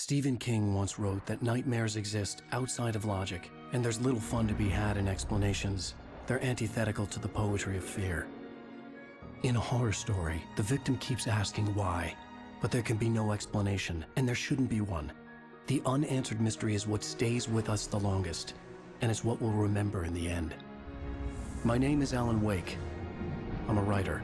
Stephen King once wrote that nightmares exist outside of logic, and there's little fun to be had in explanations. They're antithetical to the poetry of fear. In a horror story, the victim keeps asking why, but there can be no explanation, and there shouldn't be one. The unanswered mystery is what stays with us the longest, and it's what we'll remember in the end. My name is Alan Wake. I'm a writer.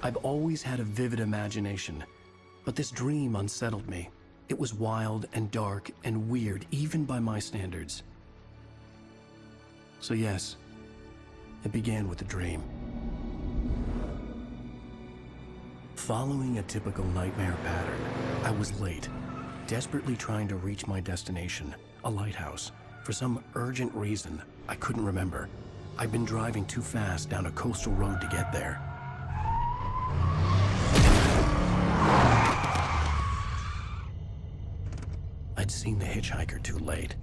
I've always had a vivid imagination, but this dream unsettled me. It was wild and dark and weird, even by my standards. So yes, it began with a dream. Following a typical nightmare pattern, I was late, desperately trying to reach my destination, a lighthouse. For some urgent reason, I couldn't remember. I'd been driving too fast down a coastal road to get there. I'd seen the hitchhiker too late.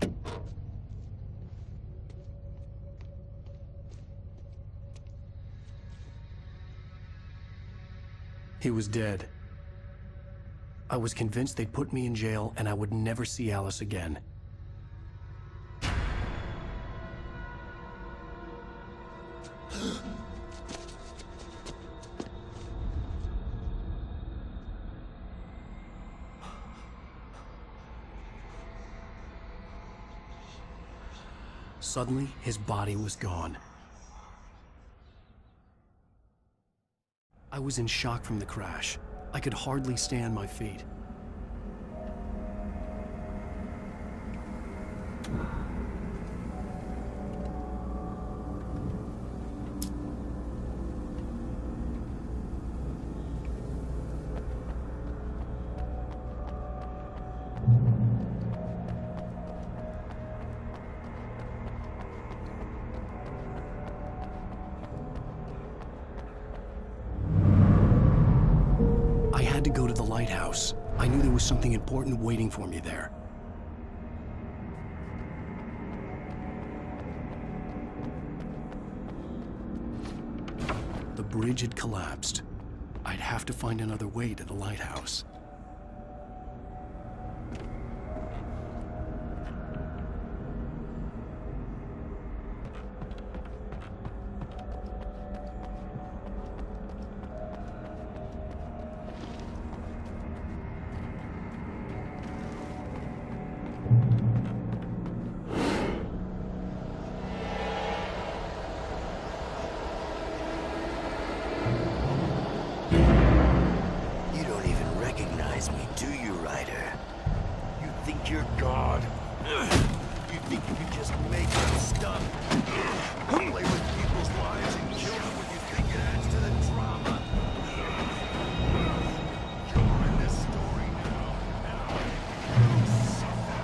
He was dead. I was convinced they'd put me in jail and I would never see Alice again. Suddenly, his body was gone. I was in shock from the crash. I could hardly stay on my feet. I had to go to the lighthouse. I knew there was something important waiting for me there. The bridge had collapsed. I'd have to find another way to the lighthouse. You're God. You think you can just make up stuff? Play with people's lives and kill them when you think it adds to the drama. You're in this story now. You suffer.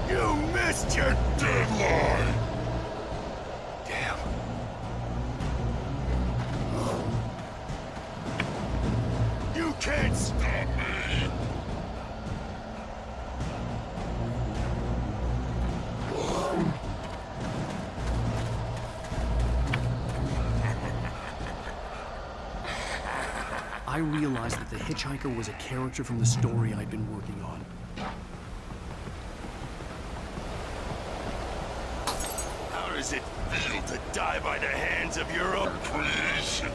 You missed your deadline. Can't stop me! I realized that the hitchhiker was a character from the story I'd been working on. How does it feel to die by the hands of your own creation?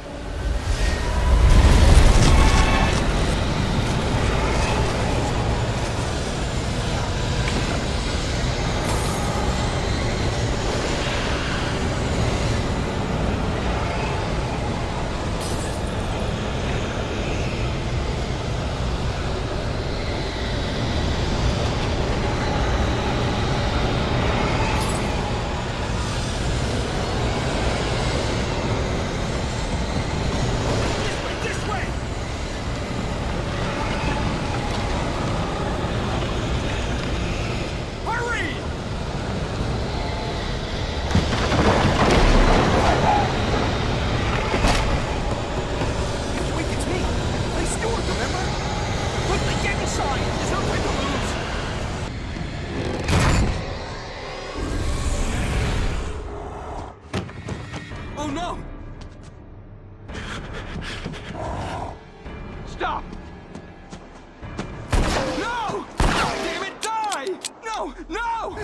No! No!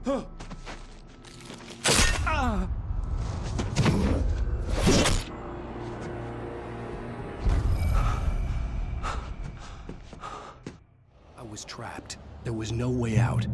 No! I was trapped. There was no way out.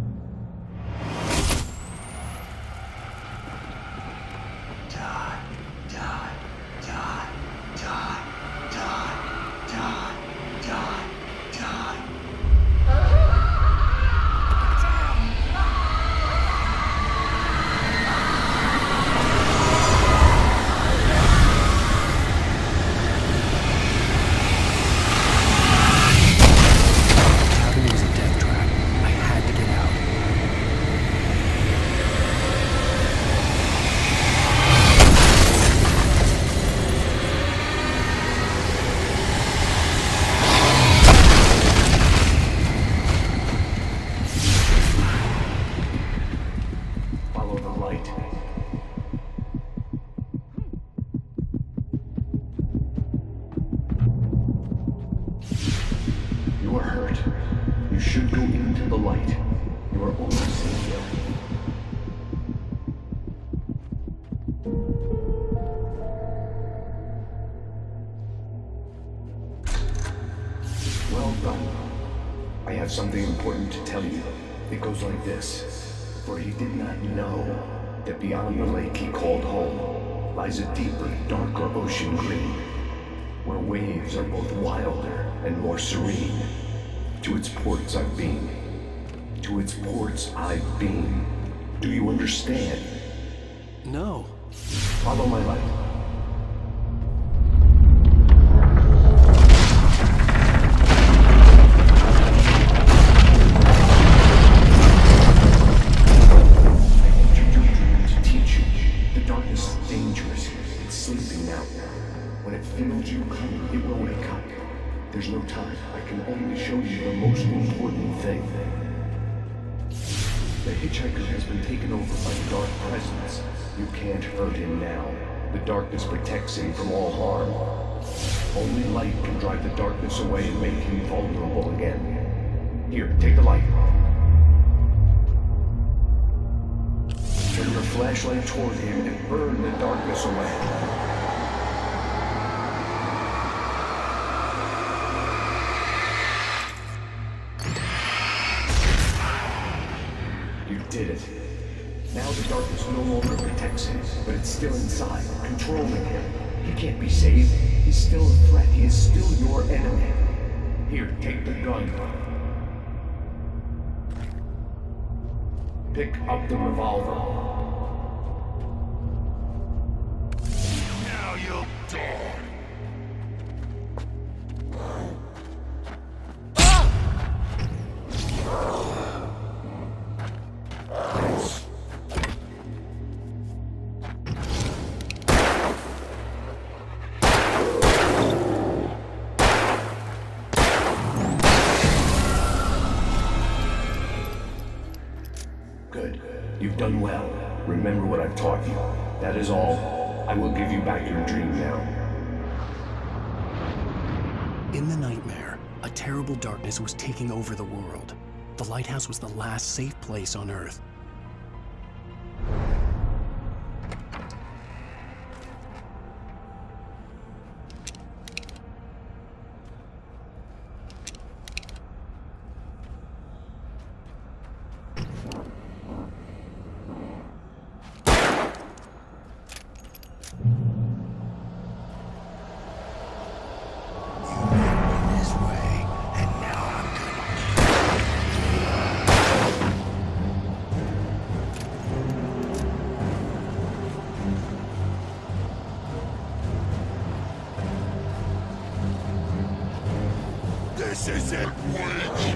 Something important to tell you. It goes like this. For he did not know that beyond the lake he called home lies a deeper, darker ocean green, where waves are both wilder and more serene. To its ports I've been. To its ports I've been. Do you understand? No. Follow my light. There's no time. I can only show you the most important thing. The hitchhiker has been taken over by a dark presence. You can't hurt him now. The darkness protects him from all harm. Only light can drive the darkness away and make him vulnerable again. Here, take the light. Turn your flashlight toward him and burn the darkness away. Did it. Now the darkness no longer protects him, but it's still inside, controlling him. He can't be saved. He's still a threat. He is still your enemy. Here, take the gun. Pick up the revolver. Now you'll die. Good. You've done well. Remember what I've taught you. That is all. I will give you back your dream now. In the nightmare, a terrible darkness was taking over the world. The lighthouse was the last safe place on Earth. This isn't witch!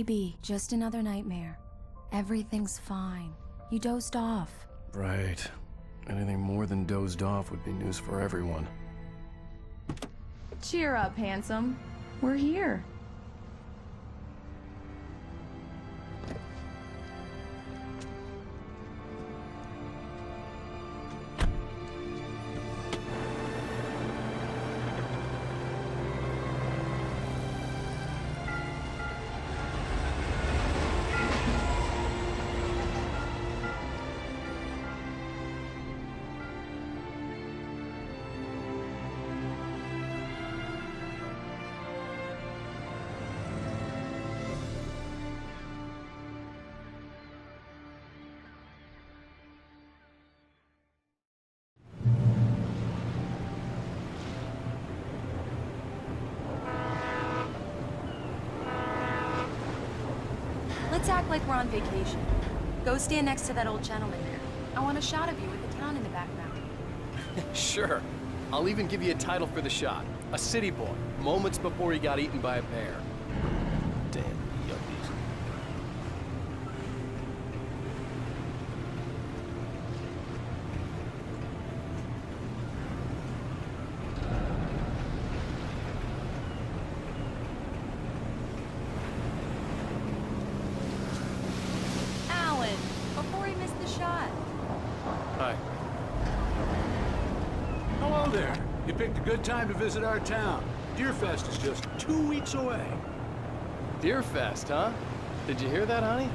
Baby, just another nightmare. Everything's fine. You dozed off. Right. Anything more than dozed off would be news for everyone. Cheer up, handsome. We're here. Let's act like we're on vacation. Go stand next to that old gentleman there. I want a shot of you with the town in the background. Sure. I'll even give you a title for the shot. A city boy, moments before he got eaten by a bear. Damn yuppies. Alan, before he missed the shot. Hi. Hello there. You picked a good time to visit our town. Deerfest is just 2 weeks away. Deerfest, huh? Did you hear that, honey?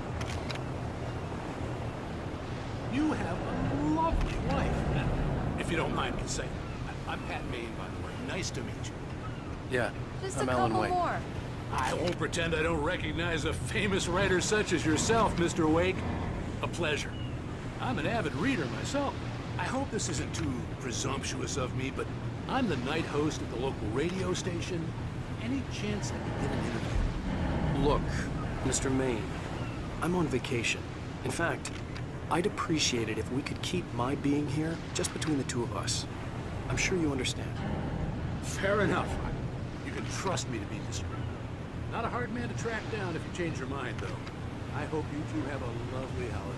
You have a lovely wife. Now, if you don't mind me saying, I'm Pat Maine, by the way. Nice to meet you. Yeah. Just I'm a Alan couple Wake. more. I won't pretend I don't recognize a famous writer such as yourself, Mr. Wake. A pleasure. I'm an avid reader myself. I hope this isn't too presumptuous of me, but I'm the night host at the local radio station. Any chance I could get an interview? Look, Mr. Maine, I'm on vacation. In fact, I'd appreciate it if we could keep my being here just between the two of us. I'm sure you understand. Fair enough. You can trust me to be discreet. Not a hard man to track down if you change your mind, though. I hope you two have a lovely holiday.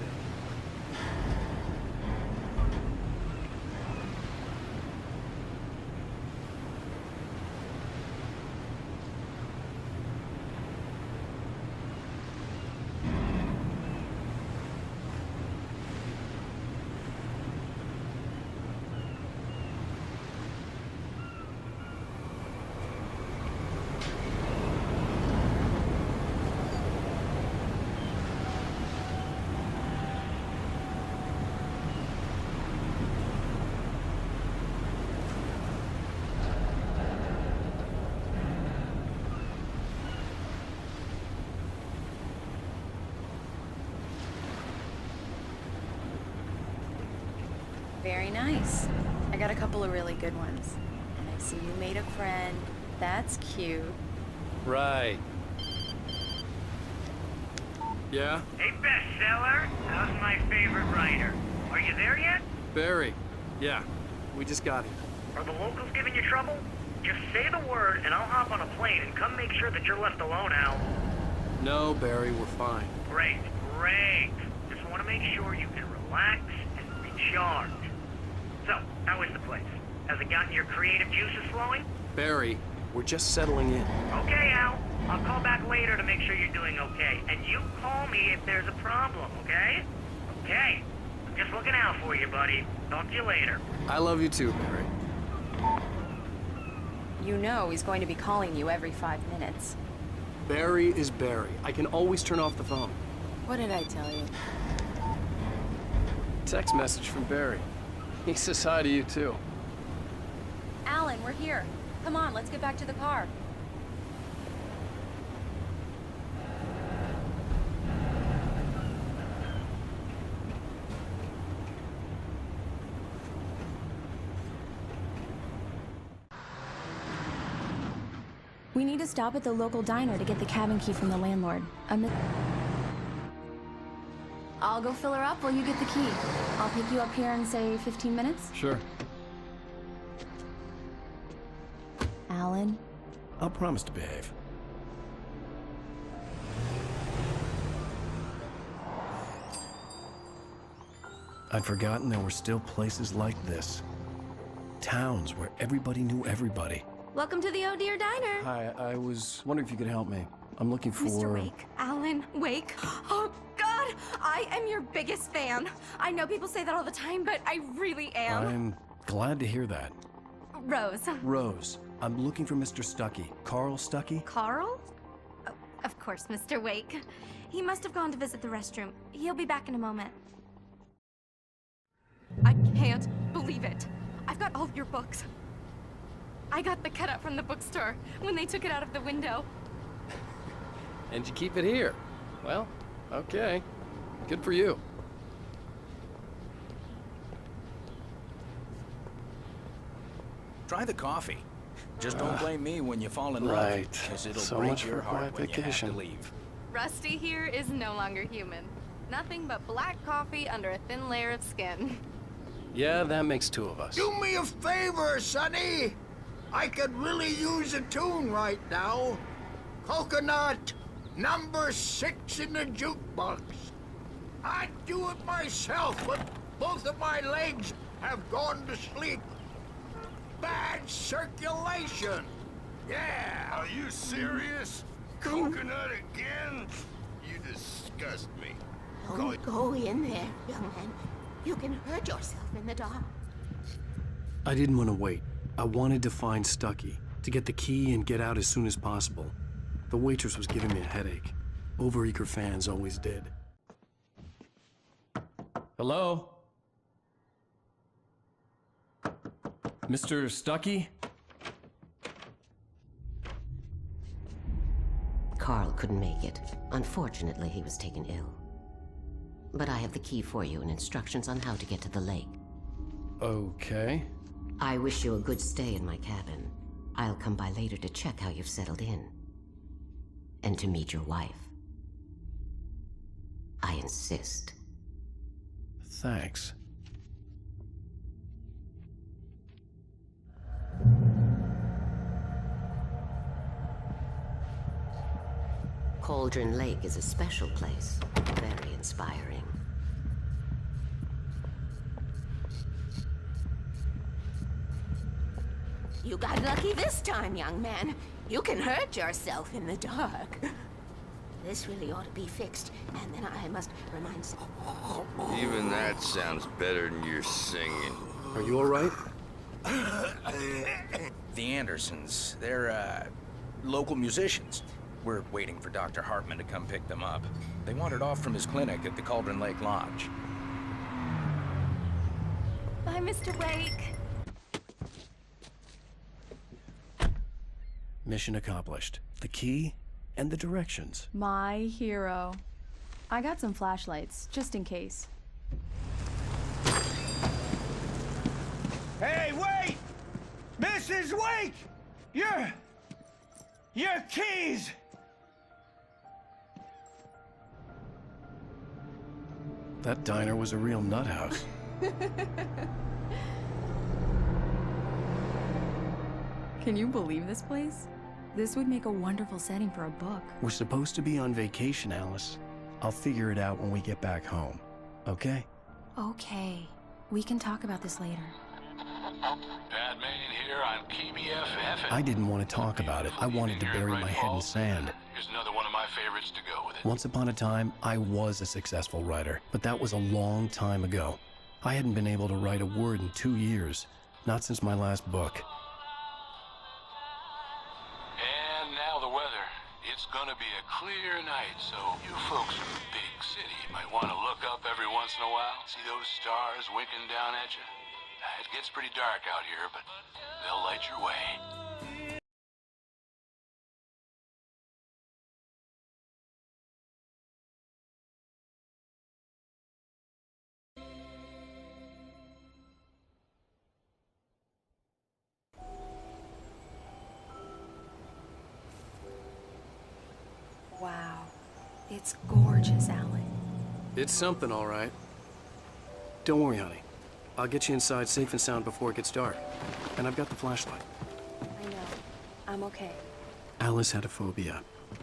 Very nice. I got a couple of really good ones. And I see you made a friend. That's cute. Right. Yeah? Hey, bestseller, how's my favorite writer? Are you there yet? Barry. Yeah. We just got here. Are the locals giving you trouble? Just say the word and I'll hop on a plane and come make sure that you're left alone, Al. No, Barry, we're fine. Great, great. Just want to make sure you can relax and recharge. So, how is the place? Has it gotten your creative juices flowing? Barry, we're just settling in. Okay, Al. I'll call back later to make sure you're doing okay. And you call me if there's a problem, okay? Okay. I'm just looking out for you, buddy. Talk to you later. I love you too, Barry. You know he's going to be calling you every 5 minutes. Barry is Barry. I can always turn off the phone. What did I tell you? Text message from Barry. He says hi to you too. Alan, we're here. Come on, let's get back to the car. We need to stop at the local diner to get the cabin key from the landlord. I'll go fill her up while you get the key. I'll pick you up here in, say, 15 minutes? Sure. Alan? I'll promise to behave. I'd forgotten there were still places like this. Towns where everybody knew everybody. Welcome to the Oh Dear Diner. Hi, I was wondering if you could help me. I'm looking for... Mr. Wake. Alan Wake. Oh, God! I am your biggest fan. I know people say that all the time, but I really am. I'm glad to hear that. Rose. Rose, I'm looking for Mr. Stuckey. Carl Stuckey? Carl? Oh, of course, Mr. Wake. He must have gone to visit the restroom. He'll be back in a moment. I can't believe it. I've got all of your books. I got the cutout from the bookstore when they took it out of the window. And you keep it here. Well, okay. Good for you. Try the coffee. Just don't blame me when you fall in love. Right. Because it'll So break much your for heart quiet when you have vacation. to leave. Rusty here is no longer human. Nothing but black coffee under a thin layer of skin. Yeah, that makes two of us. Do me a favor, Sonny. I could really use a tune right now. Coconut, number 6 in the jukebox. I'd do it myself, but both of my legs have gone to sleep. Bad circulation. Yeah. Are you serious? Coconut again? You disgust me. Don't go in there, young man. You can hurt yourself in the dark. I didn't want to wait. I wanted to find Stuckey, to get the key and get out as soon as possible. The waitress was giving me a headache. Overeager fans always did. Hello? Mr. Stuckey? Carl couldn't make it. Unfortunately, he was taken ill. But I have the key for you and instructions on how to get to the lake. Okay. I wish you a good stay in my cabin. I'll come by later to check how you've settled in. And to meet your wife. I insist. Thanks. Cauldron Lake is a special place. Very inspiring. You got lucky this time, young man. You can hurt yourself in the dark. This really ought to be fixed, and then I must remind some... Even that sounds better than your singing. Are you all right? The Andersons, they're, local musicians. We're waiting for Dr. Hartman to come pick them up. They wandered off from his clinic at the Cauldron Lake Lodge. Bye, Mr. Wake. Mission accomplished. The key and the directions. My hero. I got some flashlights, just in case. Hey, wait! Mrs. Wake! Your keys! That diner was a real nut house. Can you believe this place? This would make a wonderful setting for a book. We're supposed to be on vacation, Alice. I'll figure it out when we get back home. Okay? Okay. We can talk about this later. Batman here on KBFF. I didn't want to talk about it. I wanted to bury my head in sand. Here's another one of my favorites to go with it. Once upon a time, I was a successful writer, but that was a long time ago. I hadn't been able to write a word in 2 years, not since my last book. And now the weather. It's gonna be a clear night, so you folks in the big city might want to look up every once in a while, see those stars winking down at you. It gets pretty dark out here, but they'll light your way. Wow. It's gorgeous, Alan. It's something, all right. Don't worry, honey. I'll get you inside safe and sound before it gets dark. And I've got the flashlight. I know. I'm okay. Alice had a phobia.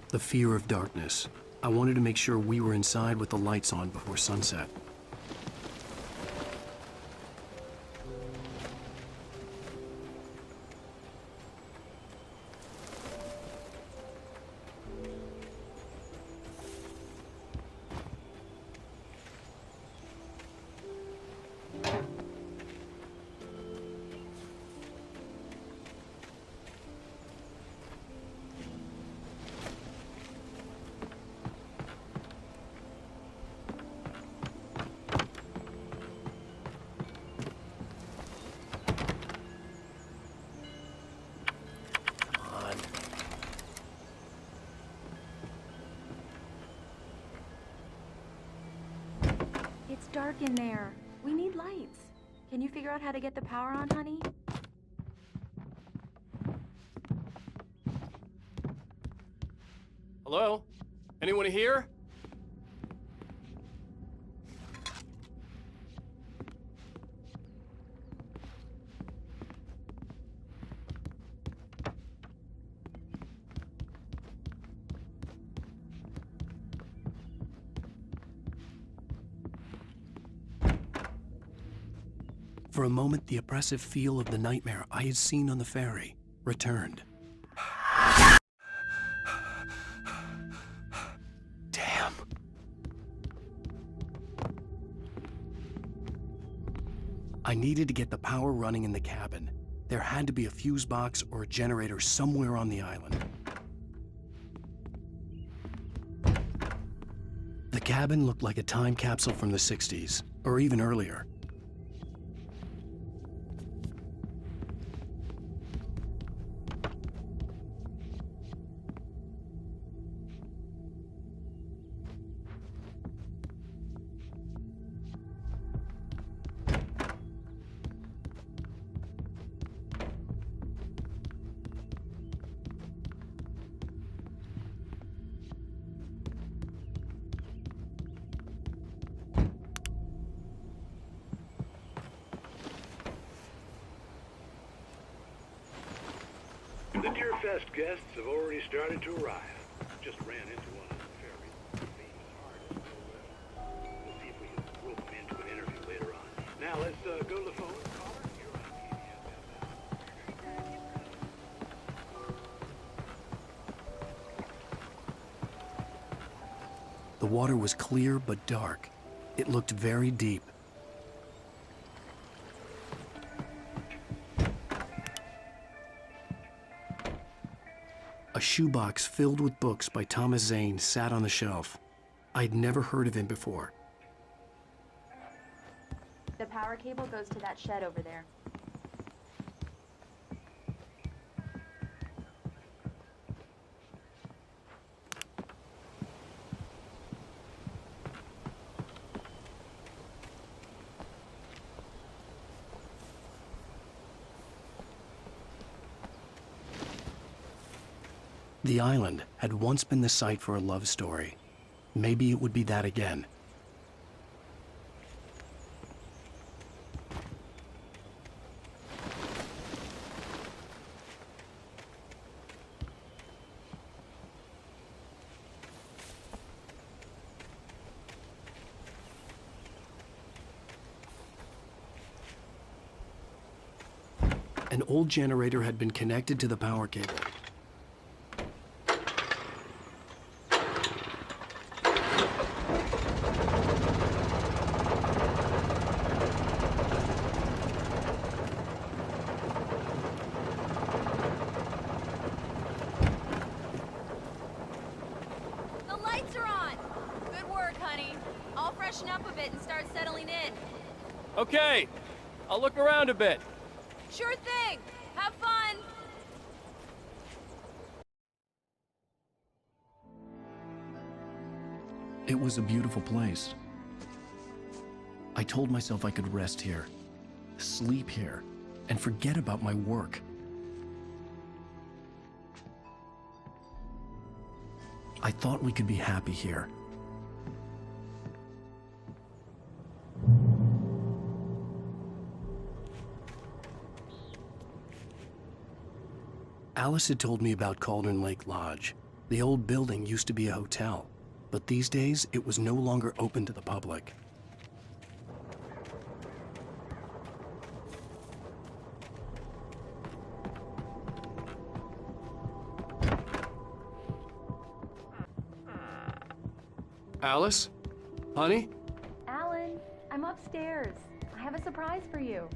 The fear of darkness. I wanted to make sure we were inside with the lights on before sunset. dark in there. We need lights. Can you figure out how to get the power on, honey? Hello? Anyone here? For a moment, the oppressive feel of the nightmare I had seen on the ferry returned. Damn. I needed to get the power running in the cabin. There had to be a fuse box or a generator somewhere on the island. The cabin looked like a time capsule from the 60s, or even earlier. The Deerfest guests have already started to arrive. Just ran into one on the ferry. Famous artist. We'll see if we can rope him into an interview later on. Now let's go to the phone. Caller, you're on PBS. The water was clear but dark. It looked very deep. A shoebox filled with books by Thomas Zane sat on the shelf. I'd never heard of him before. The power cable goes to that shed over there. The island had once been the site for a love story. Maybe it would be that again. An old generator had been connected to the power cable. Okay, I'll look around a bit. Sure thing. Have fun. It was a beautiful place. I told myself I could rest here, sleep here, and forget about my work. I thought we could be happy here. Alice had told me about Cauldron Lake Lodge. The old building used to be a hotel, but these days it was no longer open to the public. Alice? Honey? Alan, I'm upstairs. I have a surprise for you.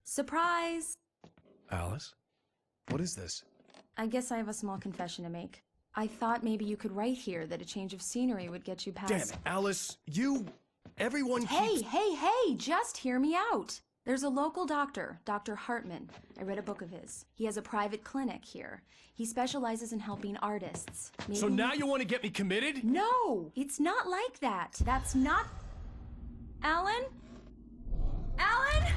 Surprise! Alice? What is this? I guess I have a small confession to make. I thought maybe you could write here that a change of scenery would get you past— Damn it, Alice! Everyone Hey, keeps— hey, just hear me out! There's a local doctor, Dr. Hartman. I read a book of his. He has a private clinic here. He specializes in helping artists. Maybe... So now you want to get me committed? No! It's not like that. That's not... Alan? Alan?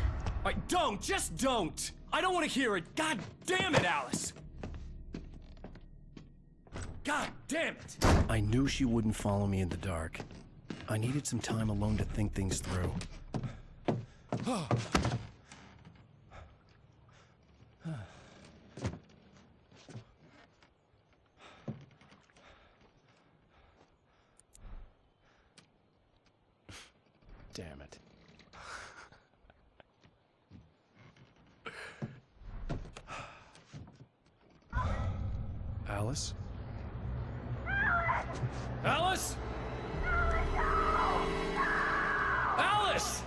Don't! Just don't! I don't want to hear it! God damn it, Alice! God damn it! I knew she wouldn't follow me in the dark. I needed some time alone to think things through. Damn it. Alice? Alice? Alice!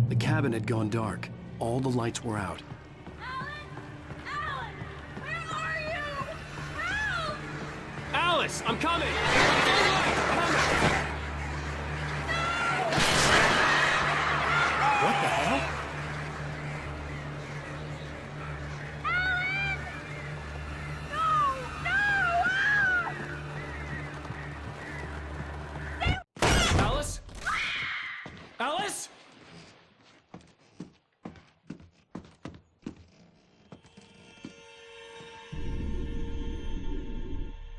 The cabin had gone dark. All the lights were out. Alice, I'm coming! What the hell? Alice? Alice?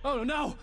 Oh no!